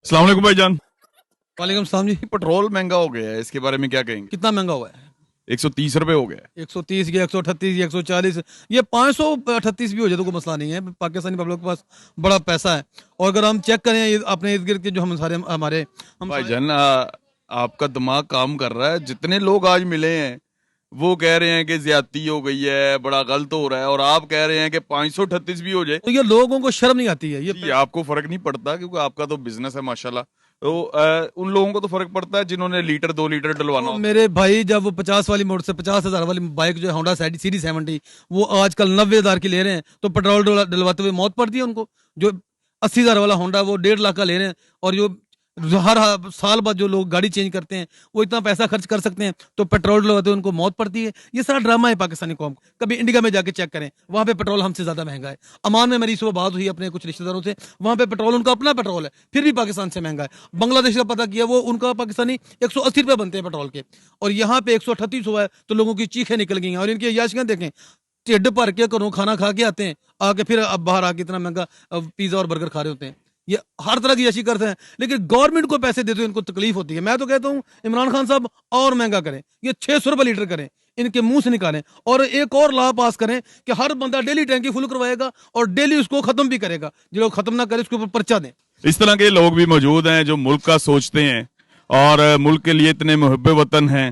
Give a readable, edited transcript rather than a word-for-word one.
अस्सलाम वालेकुम भाईजान। वालेकुम सलाम जी। पेट्रोल महंगा हो गया है, इसके बारे में क्या कहेंगे? कितना महंगा हुआ है? 130 रुपए हो गया है। 130 या 138 या 140, ये 538 भी हो जाए तो कोई मसला नहीं है। पाकिस्तानी पब्लिक के पास बड़ा पैसा है। और अगर हम चेक करें अपने इर्द गिर्द के जो हम सारे हमारे हम सारे भाईजान आपका दिमाग काम कर रहा है। जितने लोग आज मिले हैं वो कह रहे हैं कि ज्यादती हो गई है, बड़ा गलत हो रहा है, और आप कह रहे हैं कि 538 भी हो जाए। तो ये लोगों को शर्म नहीं आती है ये जी, आपको फर्क नहीं पड़ता क्योंकि आपका तो बिजनेस है माशाल्लाह। तो उन लोगों को तो फर्क पड़ता है जिन्होंने लीटर 2 लीटर डलवाना तो होता मेरे भाई जब वो 50 वाली मोटर से 50,000 वाली बाइक जो है होंडा CD70 वो आजकल 90,000 की ले रहे हैं, तो पेट्रोल डलवाते हुए मौत पड़ती है उनको। जो 80,000 वाला होंडा वो 1.5 लाख का ले रहे हैं, और जो हर साल बाद जो लोग गाड़ी चेंज करते हैं वो इतना पैसा खर्च कर सकते हैं, तो पेट्रोल डलवाते हुए उनको मौत पड़ती है। ये सारा ड्रामा है पाकिस्तानी कौम का। कभी इंडिया में जाके चेक करें, वहां पे पेट्रोल हमसे ज्यादा महंगा है। अमान में मेरी सुबह बात हुई अपने कुछ रिश्तेदारों से, वहां पे पेट्रोल उनका अपना पेट्रोल है, फिर भी पाकिस्तान से महंगा है। बांग्लादेश का पता किया, वो उनका पाकिस्तानी 180 रुपए बनते हैं पेट्रोल के, और यहाँ पे 138 हुआ है, तो लोगों की चीखें निकल गई हैं। और इनकी याशियां देखें, ढिड भर के घरों खाना खा के आते हैं, आके फिर अब बाहर आके इतना महंगा पिज्जा और बर्गर खा रहे होते हैं। ये हर तरह की याशी करते हैं, लेकिन गवर्नमेंट को पैसे देते हुए इनको तकलीफ होती है। मैं तो कहता हूँ इमरान खान साहब और महंगा करें, ये 600 रुपए लीटर करें, इनके मुंह से निकालें, और एक और लॉ पास करें कि हर बंदा डेली टैंकी फुल करवाएगा और डेली उसको खत्म भी करेगा। जो लोग खत्म ना करे उसके ऊपर पर्चा दें। इस तरह के लोग भी मौजूद हैं जो मुल्क का सोचते हैं और मुल्क के लिए इतने मुहब्बे वतन हैं